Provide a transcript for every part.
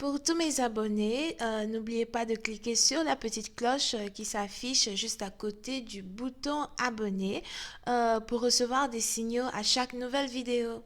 Pour tous mes abonnés, n'oubliez pas de cliquer sur la petite cloche qui s'affiche juste à côté du bouton abonner pour recevoir des signaux à chaque nouvelle vidéo.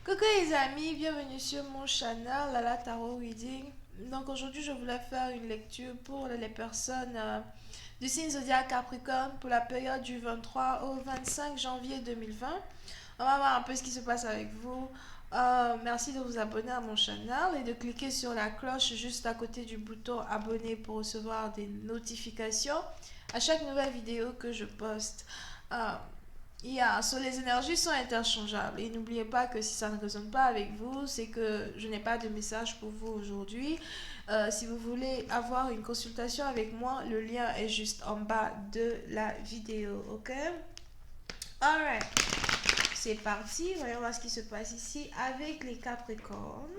Coucou les amis, bienvenue sur mon channel Lala Tarot Reading. Donc aujourd'hui je voulais faire une lecture pour les personnes du signe zodiaque Capricorne pour la période du 23 au 25 janvier 2020. On va voir un peu ce qui se passe avec vous. Merci de vous abonner à mon channel et de cliquer sur la cloche juste à côté du bouton abonner pour recevoir des notifications à chaque nouvelle vidéo que je poste. Les énergies sont interchangeables et n'oubliez pas que si ça ne résonne pas avec vous, c'est que je n'ai pas de message pour vous aujourd'hui. Si vous voulez avoir une consultation avec moi, le lien est juste en bas de la vidéo, ok? Alright, c'est parti. Voyons voir ce qui se passe ici avec les Capricornes.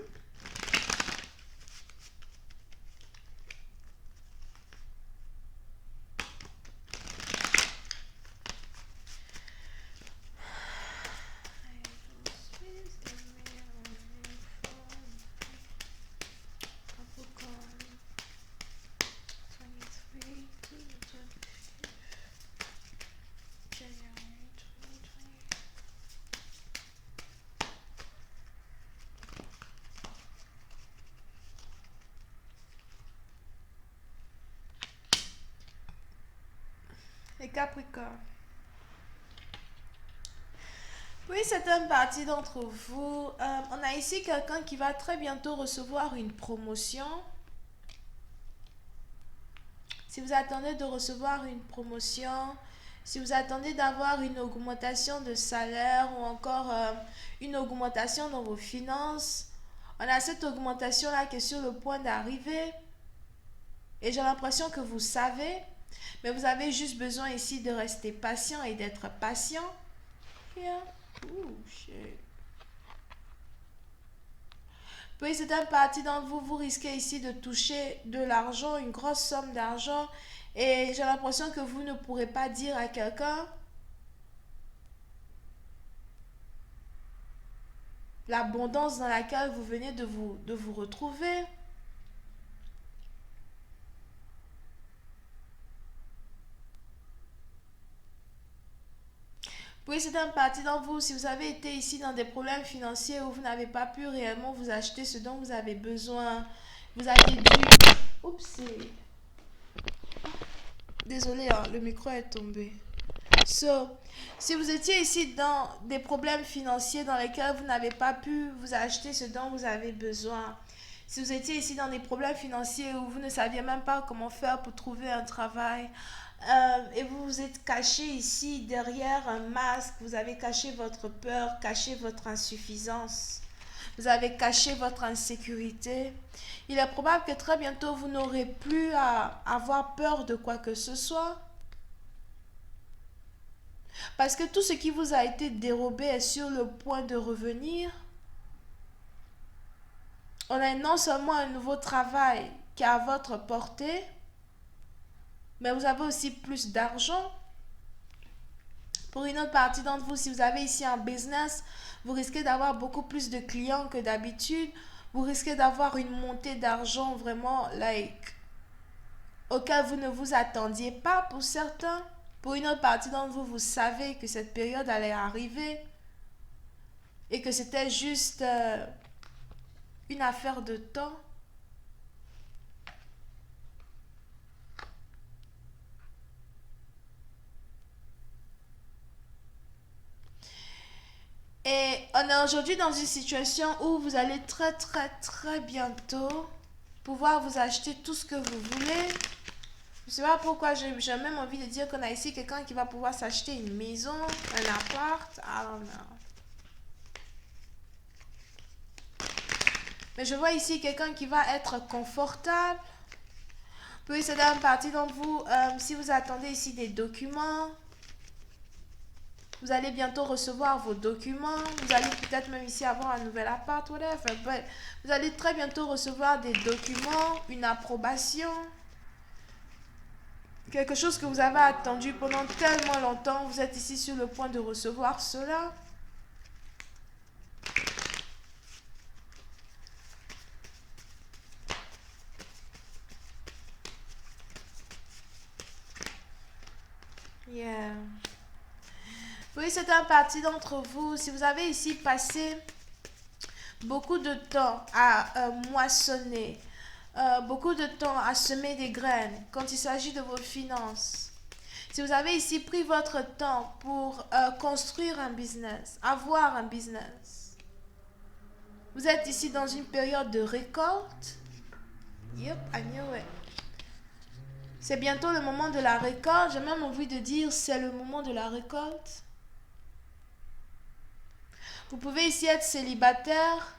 Les Capricornes. Oui, c'est une partie d'entre vous. On a ici quelqu'un qui va très bientôt recevoir une promotion. Si vous attendez de recevoir une promotion, si vous attendez d'avoir une augmentation de salaire ou encore une augmentation dans vos finances, on a cette augmentation-là qui est sur le point d'arriver. Et j'ai l'impression que vous savez, mais vous avez juste besoin ici de rester patient et d'être patient. Yeah. Ooh, shit. Puis c'est une partie d'entre vous, vous risquez ici de toucher de l'argent, une grosse somme d'argent. Et j'ai l'impression que vous ne pourrez pas dire à quelqu'un l'abondance dans laquelle vous venez de vous retrouver. Oui, c'est une partie d'entre vous. Si vous avez été ici dans des problèmes financiers où vous n'avez pas pu réellement vous acheter ce dont vous avez besoin, vous avez dû... Oups, désolé, hein, le micro est tombé. Si vous étiez ici dans des problèmes financiers dans lesquels vous n'avez pas pu vous acheter ce dont vous avez besoin, si vous étiez ici dans des problèmes financiers où vous ne saviez même pas comment faire pour trouver un travail, et vous vous êtes caché ici derrière un masque, vous avez caché votre peur, caché votre insuffisance, vous avez caché votre insécurité, il est probable que très bientôt vous n'aurez plus à avoir peur de quoi que ce soit. Parce que tout ce qui vous a été dérobé est sur le point de revenir. On a non seulement un nouveau travail qui est à votre portée, mais vous avez aussi plus d'argent. Pour une autre partie d'entre vous, si vous avez ici un business, vous risquez d'avoir beaucoup plus de clients que d'habitude. Vous risquez d'avoir une montée d'argent vraiment auquel vous ne vous attendiez pas pour certains. Pour une autre partie d'entre vous, vous savez que cette période allait arriver et que c'était juste une affaire de temps. Et on est aujourd'hui dans une situation où vous allez très bientôt pouvoir vous acheter tout ce que vous voulez. Je ne sais pas pourquoi j'ai même envie de dire qu'on a ici quelqu'un qui va pouvoir s'acheter une maison, un appart, I don't know. Mais je vois ici quelqu'un qui va être confortable. Puis c'est dans une partie d'entre vous, si vous attendez ici des documents, Vous allez bientôt recevoir vos documents. Vous allez peut-être même ici avoir un nouvel appart, whatever. Vous allez très bientôt recevoir des documents, une approbation. Quelque chose que vous avez attendu pendant tellement longtemps. Vous êtes ici sur le point de recevoir cela. Yeah. Oui, c'est un parti d'entre vous. Si vous avez ici passé beaucoup de temps à moissonner, beaucoup de temps à semer des graines quand il s'agit de vos finances. Si vous avez ici pris votre temps pour construire un business, avoir un business, vous êtes ici dans une période de récolte. Yep, I knew it. C'est bientôt le moment de la récolte. J'ai même envie de dire c'est le moment de la récolte. Vous pouvez ici être célibataire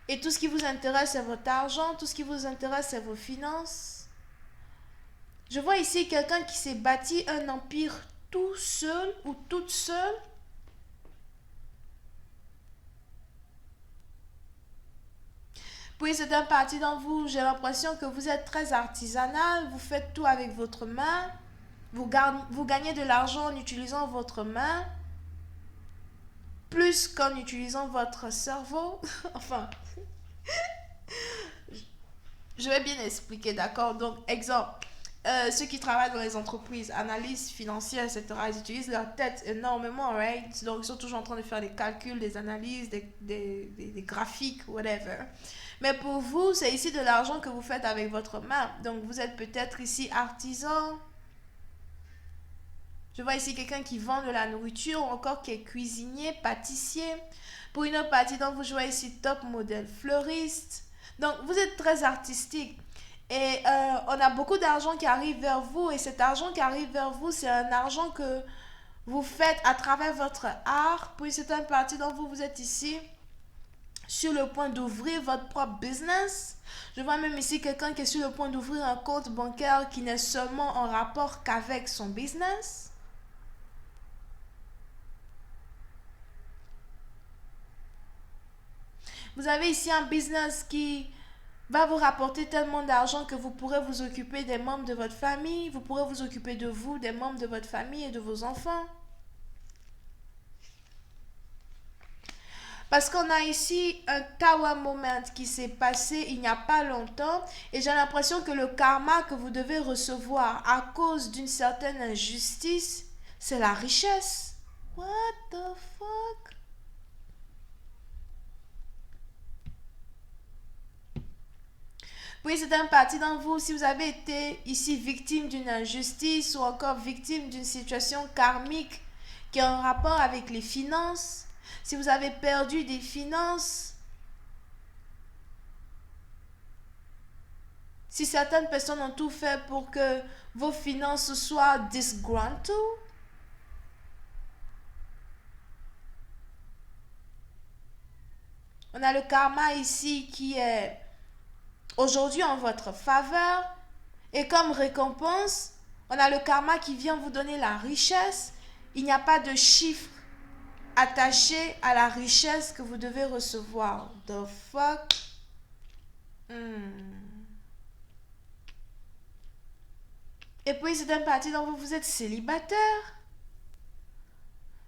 et tout ce qui vous intéresse c'est votre argent, tout ce qui vous intéresse c'est vos finances. Je vois ici quelqu'un qui s'est bâti un empire tout seul ou toute seule. Puis c'est un parti dans vous, j'ai l'impression que vous êtes très artisanal, vous faites tout avec votre main, vous gagnez de l'argent en utilisant votre main, plus qu'en utilisant votre cerveau. Enfin, je vais bien expliquer, d'accord? Donc, exemple, ceux qui travaillent dans les entreprises, analystes financières, etc., ils utilisent leur tête énormément, right? Donc, ils sont toujours en train de faire des calculs, des analyses, des graphiques, whatever. Mais pour vous, c'est ici de l'argent que vous faites avec votre main. Donc, vous êtes peut-être ici artisan. Je vois ici quelqu'un qui vend de la nourriture, ou encore qui est cuisinier, pâtissier. Pour une autre partie, donc vous jouez ici top modèle fleuriste. Donc, vous êtes très artistique. Et on a beaucoup d'argent qui arrive vers vous. Et cet argent qui arrive vers vous, c'est un argent que vous faites à travers votre art. Puis c'est un parti dont vous êtes ici sur le point d'ouvrir votre propre business. Je vois même ici quelqu'un qui est sur le point d'ouvrir un compte bancaire qui n'est seulement en rapport qu'avec son business. Vous avez ici un business qui va vous rapporter tellement d'argent que vous pourrez vous occuper des membres de votre famille, vous pourrez vous occuper de vous, des membres de votre famille et de vos enfants. Parce qu'on a ici un Tower Moment qui s'est passé il n'y a pas longtemps et j'ai l'impression que le karma que vous devez recevoir à cause d'une certaine injustice, c'est la richesse. What the fuck? Oui, c'est un parti dans vous. Si vous avez été ici victime d'une injustice ou encore victime d'une situation karmique qui a un rapport avec les finances, si vous avez perdu des finances, si certaines personnes ont tout fait pour que vos finances soient disgruntled, on a le karma ici qui est aujourd'hui en votre faveur et comme récompense, on a le karma qui vient vous donner la richesse. Il n'y a pas de chiffre attaché à la richesse que vous devez recevoir. The fuck? Et puis c'est un parti dont vous êtes célibataire.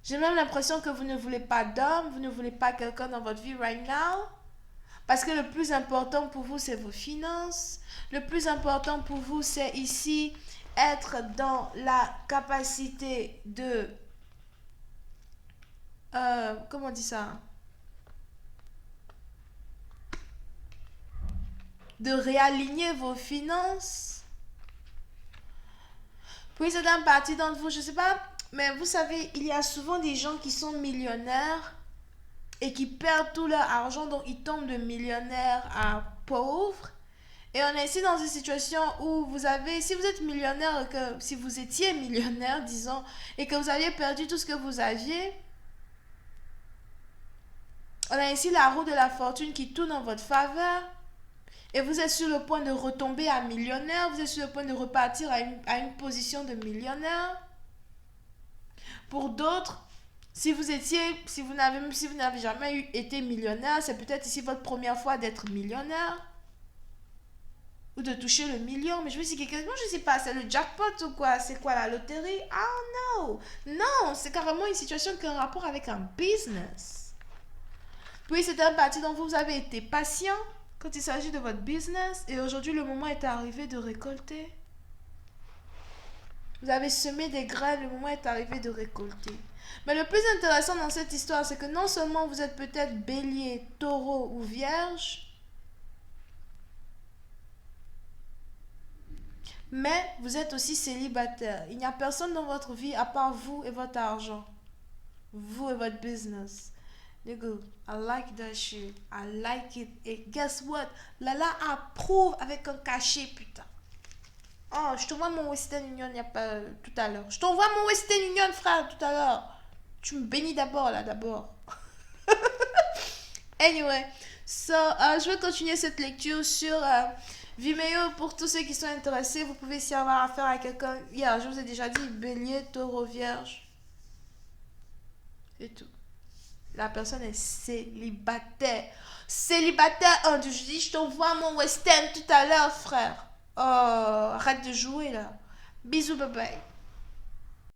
J'ai même l'impression que vous ne voulez pas d'homme, vous ne voulez pas quelqu'un dans votre vie right now. Parce que le plus important pour vous, c'est vos finances. Le plus important pour vous, c'est ici être dans la capacité de... comment on dit ça? De réaligner vos finances. Puis c'est un parti d'entre vous, je ne sais pas, mais vous savez, il y a souvent des gens qui sont millionnaires et qui perdent tout leur argent, donc ils tombent de millionnaires à pauvres. Et on est ici dans une situation où vous avez, si vous êtes millionnaire, que si vous étiez millionnaire, disons, et que vous aviez perdu tout ce que vous aviez, on a ici la roue de la fortune qui tourne en votre faveur. Et vous êtes sur le point de retomber à millionnaire, vous êtes sur le point de repartir à une position de millionnaire. Pour d'autres, Si vous n'avez jamais été millionnaire, c'est peut-être ici votre première fois d'être millionnaire ou de toucher le million. Mais je me suis dit, moi je sais pas, c'est le jackpot ou quoi? C'est quoi la loterie? Ah non! Non, c'est carrément une situation qui a un rapport avec un business. Oui, c'est un parti dont vous avez été patient quand il s'agit de votre business et aujourd'hui le moment est arrivé de récolter. Vous avez semé des graines, le moment est arrivé de récolter. Mais le plus intéressant dans cette histoire, c'est que non seulement vous êtes peut-être bélier, taureau ou vierge, mais vous êtes aussi célibataire. Il n'y a personne dans votre vie à part vous et votre argent. Vous et votre business. Nigga, I like that shit. I like it. Et guess what? Lala approuve avec un cachet, putain. Oh, je t'envoie mon Western Union y a pas, tout à l'heure. Je t'envoie mon Western Union, frère, tout à l'heure. Tu me bénis d'abord, là, d'abord. Anyway, je vais continuer cette lecture sur Vimeo. Pour tous ceux qui sont intéressés, vous pouvez s'y avoir affaire à quelqu'un. Yeah, je vous ai déjà dit, bélier, taureau, vierge. Et tout. La personne est célibataire. Célibataire, je dis, je t'envoie mon Western tout à l'heure, frère. Oh, arrête de jouer là. Bisous, bye bye.